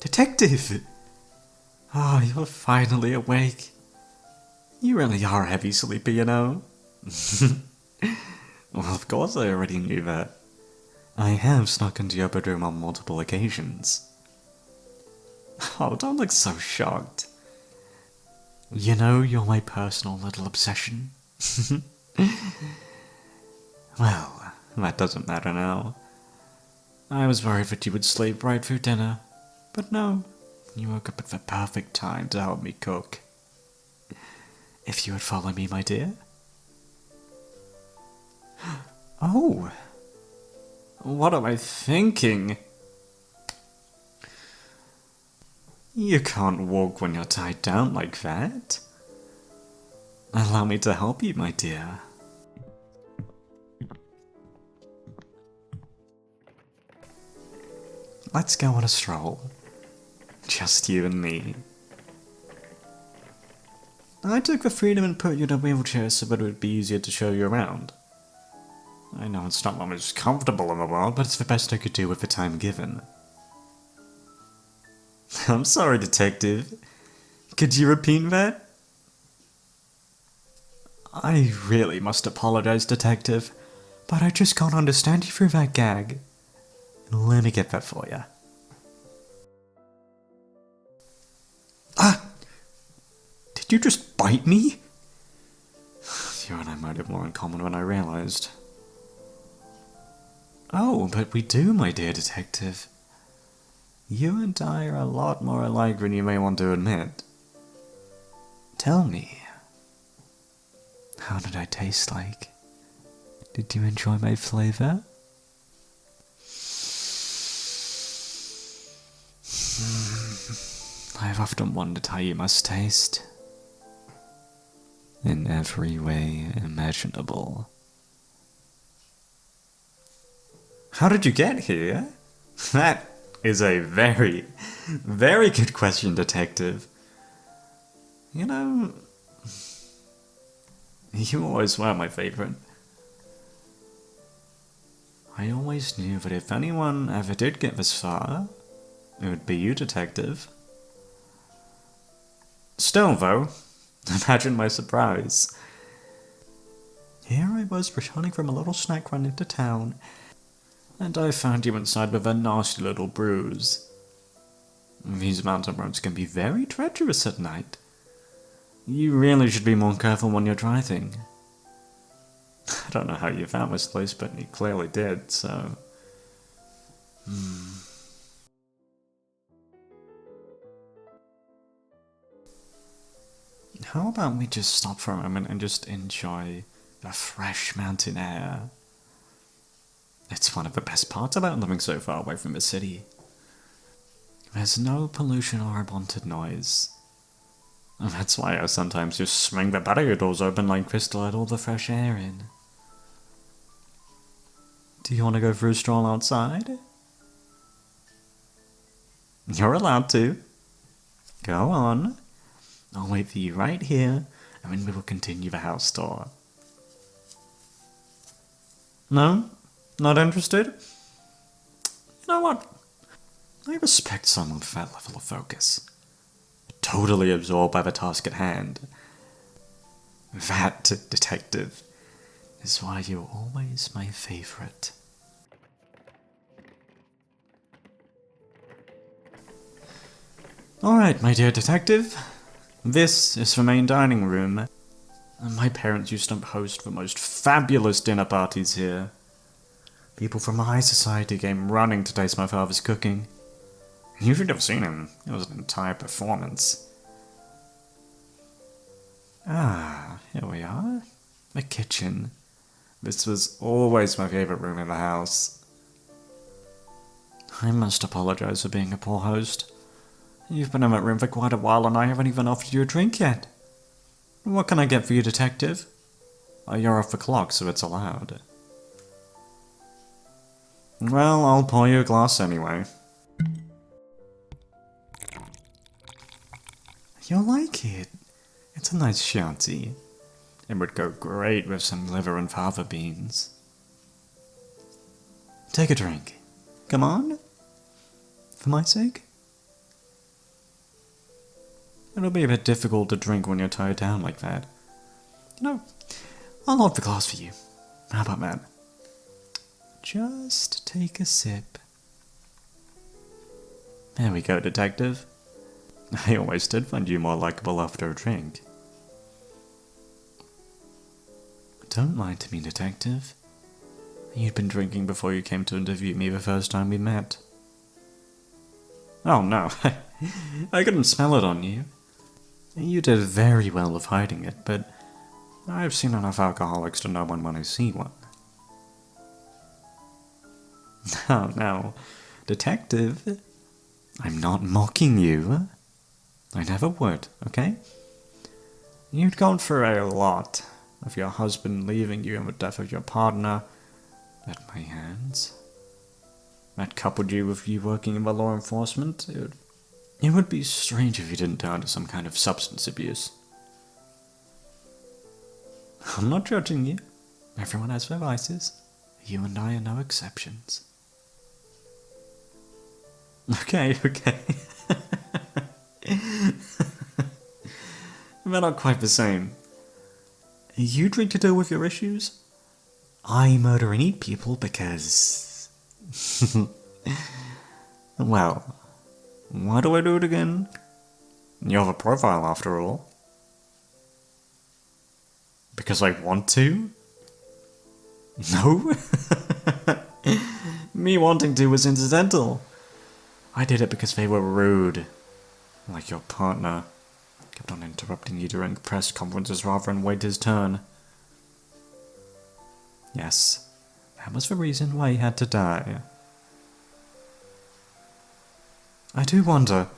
Detective! Oh, you're finally awake. You really are a heavy sleeper, you know. Well, of course I already knew that. I have snuck into your bedroom on multiple occasions. Oh, don't look so shocked. You know, you're my personal little obsession. Well, that doesn't matter now. I was worried that you would sleep right through dinner, but no, you woke up at the perfect time to help me cook. If you would follow me, my dear. Oh! What am I thinking? You can't walk when you're tied down like that. Allow me to help you, my dear. Let's go on a stroll. Just you and me. I took the freedom and put you in a wheelchair so that it would be easier to show you around. I know it's not the most comfortable in the world, but it's the best I could do with the time given. I'm sorry, Detective. Could you repeat that? I really must apologize, Detective, but I just can't understand you through that gag. Let me get that for you. Ah! Did you just bite me? You and I might have more in common than I realized. Oh, but we do, my dear Detective. You and I are a lot more alike than you may want to admit. Tell me, how did I taste like? Did you enjoy my flavor? I've often wondered how you must taste. In every way imaginable. How did you get here? That is a very, very good question, Detective. You know, you always were my favorite. I always knew that if anyone ever did get this far, it would be you, Detective. Still, though, imagine my surprise. Here I was returning from a little snack run into town, and I found you inside with a nasty little bruise. These mountain roads can be very treacherous at night. You really should be more careful when you're driving. I don't know how you found this place, but you clearly did, so... How about we just stop for a moment and just enjoy the fresh mountain air? It's one of the best parts about living so far away from the city. There's no pollution or unwanted noise. And that's why I sometimes just swing the patio doors open like Krystal let all the fresh air in. Do you want to go for a stroll outside? You're allowed to. Go on. I'll wait for you right here, and then we will continue the house tour. No? Not interested? You know what? I respect someone with that level of focus. Totally absorbed by the task at hand. That, Detective, is why you're always my favorite. Alright, my dear Detective. This is the main dining room. My parents used to host the most fabulous dinner parties here. People from high society came running to taste my father's cooking. You should have seen him. It was an entire performance. Ah, here we are. The kitchen. This was always my favorite room in the house. I must apologize for being a poor host. You've been in that room for quite a while and I haven't even offered you a drink yet. What can I get for you, Detective? You're off the clock, so it's allowed. Well, I'll pour you a glass anyway. You'll like it. It's a nice Shanty. It would go great with some liver and fava beans. Take a drink. Come on. For my sake? It'll be a bit difficult to drink when you're tied down like that. You know, I'll hold the glass for you. How about that? Just take a sip. There we go, detective. I always did find you more likable after a drink. Don't lie to me, detective. You'd been drinking before you came to interview me the first time we met. Oh no, I couldn't smell it on you. You did very well of hiding it, but I've seen enough alcoholics to know when I see one. Now, detective, I'm not mocking you. I never would, okay? You'd gone through a lot of your husband leaving you and the death of your partner at my hands. That coupled you with you working in the law enforcement. It would be strange if you didn't turn to some kind of substance abuse. I'm not judging you. Everyone has their vices. You and I are no exceptions. Okay. They're not quite the same. You drink to deal with your issues? I murder and eat people because... Well, why do I do it again? You have a profile after all. Because I want to? No? Me wanting to was incidental. I did it because they were rude. Like your partner. Kept on interrupting you during press conferences rather than wait his turn. Yes, that was the reason why he had to die. I do wonder,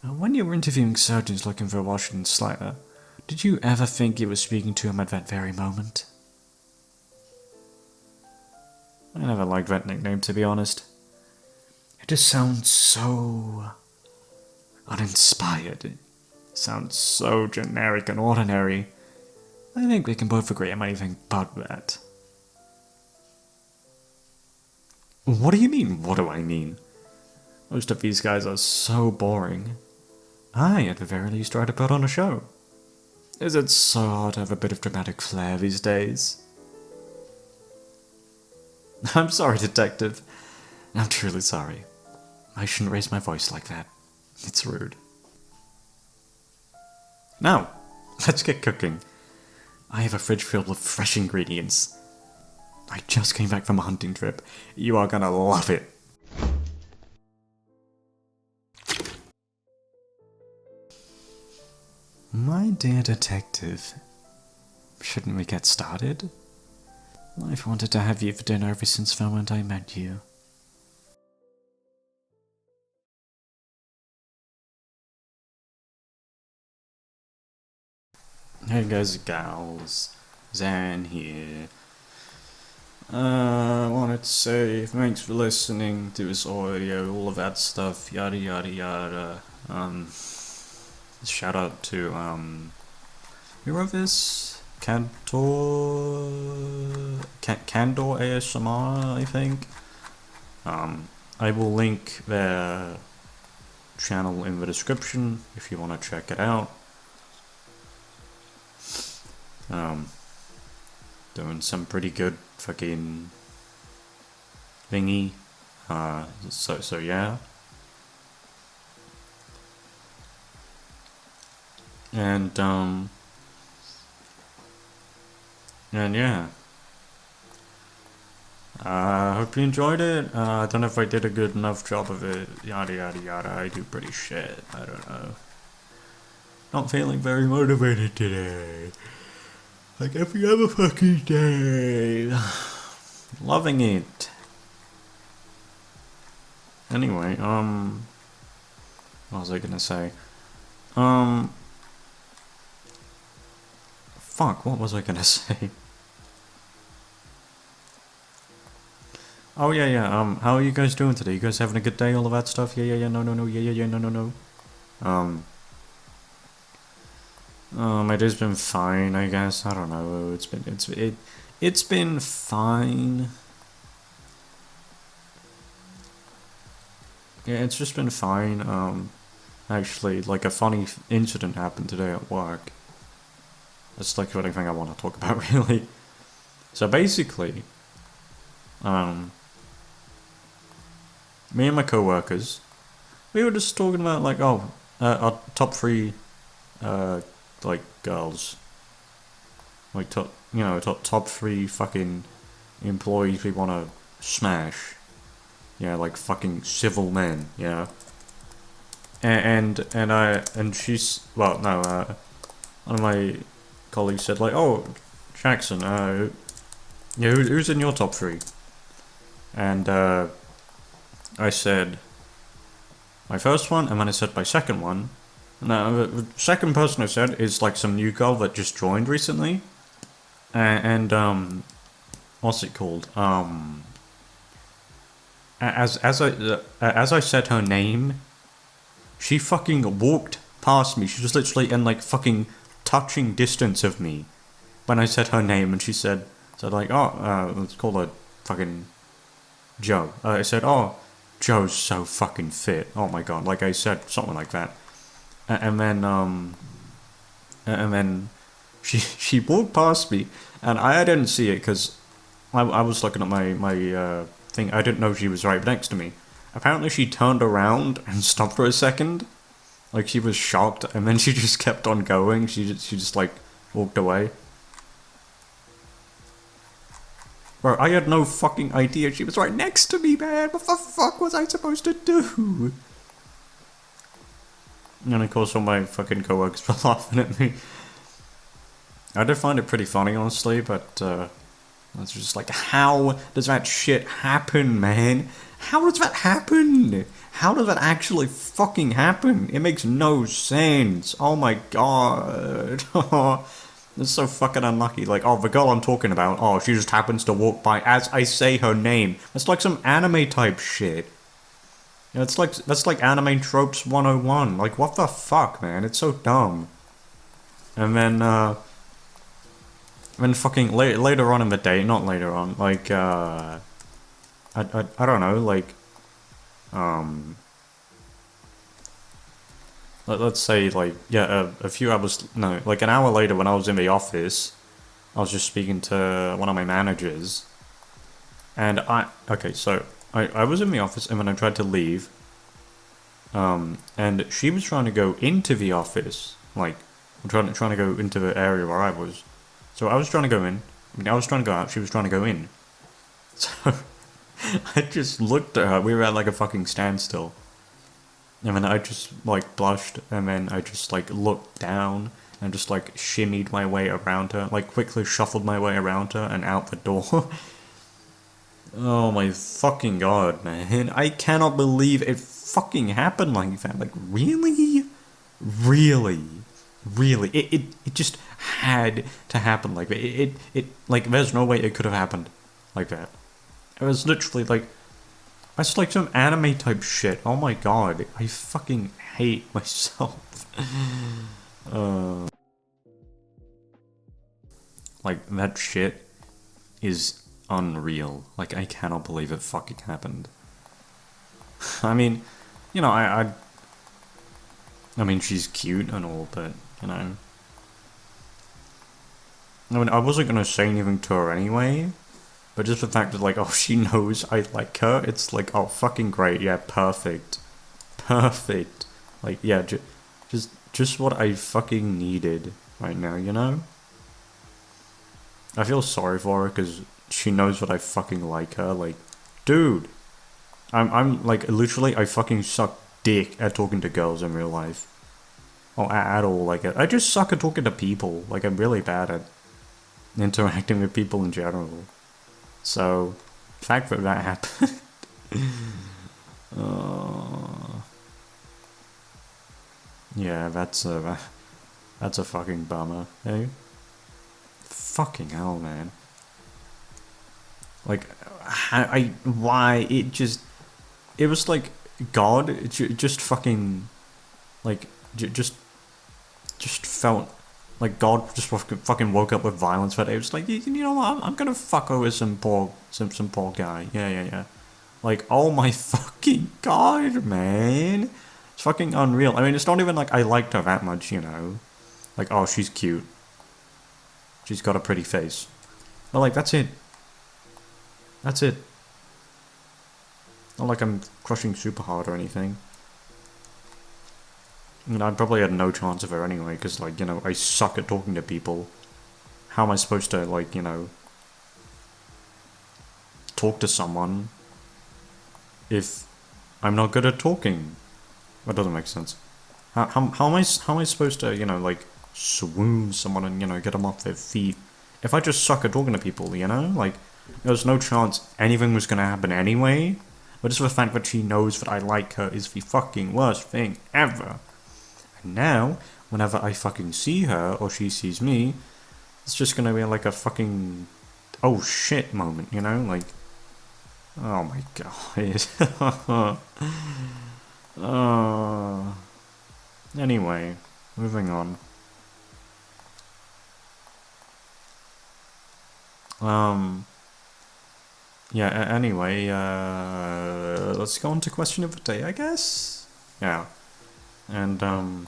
when you were interviewing surgeons looking for Washington Slater, did you ever think you were speaking to him at that very moment? I never liked that nickname, to be honest. It just sounds so uninspired. It sounds so generic and ordinary. I think we can both agree on anything but that. What do you mean, what do I mean? Most of these guys are so boring. I, at the very least, try to put on a show. Is it so hard to have a bit of dramatic flair these days? I'm sorry, detective. I'm truly sorry. I shouldn't raise my voice like that. It's rude. Now, let's get cooking. I have a fridge filled with fresh ingredients. I just came back from a hunting trip. You are gonna love it. My dear detective, shouldn't we get started? I've wanted to have you for dinner ever since the moment I met you. Hey guys and gals, Zan here. I wanted to say thanks for listening to this audio, all of that stuff, yada yada yada. Shout out to, who wrote this? Candor ASMR, I think. I will link their channel in the description if you want to check it out. Doing some pretty good fucking thingy. So yeah. And yeah. Hope you enjoyed it. I don't know if I did a good enough job of it. Yada yada yada. I do pretty shit. I don't know. Not feeling very motivated today. Like every other fucking day. Loving it. Anyway, what was I gonna say? Fuck, what was I gonna say? Oh yeah, how are you guys doing today? You guys having a good day, all of that stuff? Yeah, no, no. It has been fine, I guess. I don't know. It's been fine. Yeah, it's just been fine. actually, like, a funny incident happened today at work. That's like the only thing I want to talk about, really. So basically, me and my co-workers, we were just talking about, like, our top 3, like, girls. Like, top 3 fucking employees we want to smash. Yeah, like fucking civil men, yeah. And she's, well, no, one of my colleagues said, like, oh, Jackson, yeah, who's in your top 3? And I said my first one, and then I said my second one. Now, the second person I said is like some new girl that just joined recently, and what's it called? As I said her name, she fucking walked past me. She was literally in like fucking touching distance of me when I said her name, and she said like, oh, let's call her fucking Joe. I said, oh, Joe's so fucking fit. Oh my god, like I said something like that, and then she walked past me, and I didn't see it because I was looking at my thing. I didn't know she was right next to me. Apparently she turned around and stopped for a second, like she was shocked, and then she just kept on going. She just like walked away. Bro, I had no fucking idea she was right next to me, man. What the fuck was I supposed to do? And of course all my fucking co-workers were laughing at me. I did find it pretty funny, honestly, but it's just like, how does that shit happen, man? How does that happen? How does that actually fucking happen? It makes no sense. Oh my god. That's so fucking unlucky. Like, oh, the girl I'm talking about, oh, she just happens to walk by as I say her name. That's like some anime type shit. Yeah, that's like anime tropes 101. Like, what the fuck, man? It's so dumb. And then fucking later on in the day, not later on, like, I don't know, like, let's say, like, yeah, a few hours, no, like an hour later when I was in the office, I was just speaking to one of my managers, and okay, so, I was in the office, and then I tried to leave, and she was trying to go into the office, like, trying to go into the area where I was. So I was trying to go in, I was trying to go out, she was trying to go in. So, I just looked at her, we were at like a fucking standstill. And then I just like blushed, and then I just like looked down, and just like shimmied my way around her, like quickly shuffled my way around her and out the door. Oh my fucking god, man. I cannot believe it fucking happened like that. Like, really? Really? Really? It just had to happen like that. It like, there's no way it could have happened like that. It was literally like, that's like some anime type shit. Oh my god. I fucking hate myself. Like, that shit is unreal. Like, I cannot believe it fucking happened. I mean, you know, I mean, she's cute and all, but, you know, I mean, I wasn't gonna say anything to her anyway, but just the fact that, like, oh, she knows I like her, it's like, oh, fucking great, yeah, perfect. Perfect. Like, yeah, just what I fucking needed right now, you know? I feel sorry for her, because she knows that I fucking like her, like, dude, I'm, like, literally, I fucking suck dick at talking to girls in real life. Oh, at all, like, I just suck at talking to people, like, I'm really bad at interacting with people in general. So, the fact that that happened, yeah, that's a fucking bummer, eh? Fucking hell, man. Like, why, it was like, God, it just fucking, like, just felt like God just fucking woke up with violence that day. It was like, you know what, I'm gonna fuck over some poor guy. Yeah. Like, oh my fucking god, man. It's fucking unreal. I mean, it's not even like I liked her that much, you know? Like, oh, she's cute. She's got a pretty face. But like, that's it. That's it. Not like I'm crushing super hard or anything. You know, I probably had no chance of her anyway, because, like, you know, I suck at talking to people. How am I supposed to, like, you know, talk to someone if I'm not good at talking? That doesn't make sense. How am I supposed to, you know, like, swoon someone and, you know, get them off their feet if I just suck at talking to people, you know? Like, there's no chance anything was gonna happen anyway, but just the fact that she knows that I like her is the fucking worst thing ever. And now, whenever I fucking see her, or she sees me, it's just gonna be like a fucking oh shit moment, you know? Like, oh my god. Anyway, moving on. Yeah, anyway, let's go on to question of the day, I guess? Yeah. And,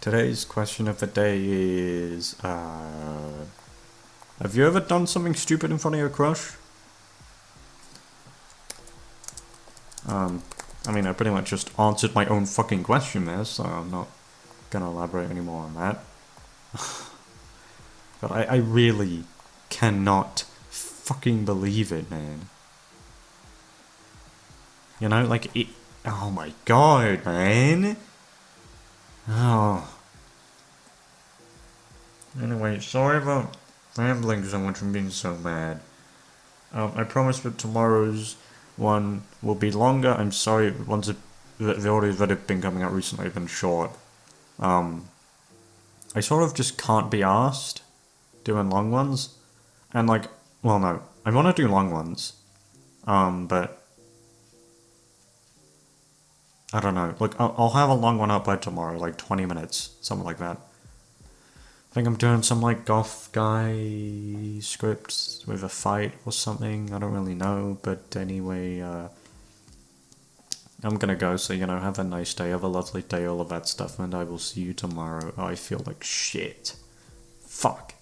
today's question of the day is, have you ever done something stupid in front of your crush? I mean, I pretty much just answered my own fucking question there, so I'm not gonna elaborate anymore on that. But I really cannot fucking believe it, man. You know, like, it... Oh my god, man! Oh. Anyway, sorry about rambling so much and being so mad. I promise that tomorrow's one will be longer. I'm sorry, the audios that have been coming out recently have been short. I sort of just can't be asked doing long ones. And like, well no, I want to do long ones. But I don't know. Like, I'll have a long one up by tomorrow, like 20 minutes, something like that. I think I'm doing some like goth guy scripts with a fight or something. I don't really know, but anyway, I'm gonna go. So you know, have a nice day, have a lovely day, all of that stuff, and I will see you tomorrow. Oh, I feel like shit. Fuck.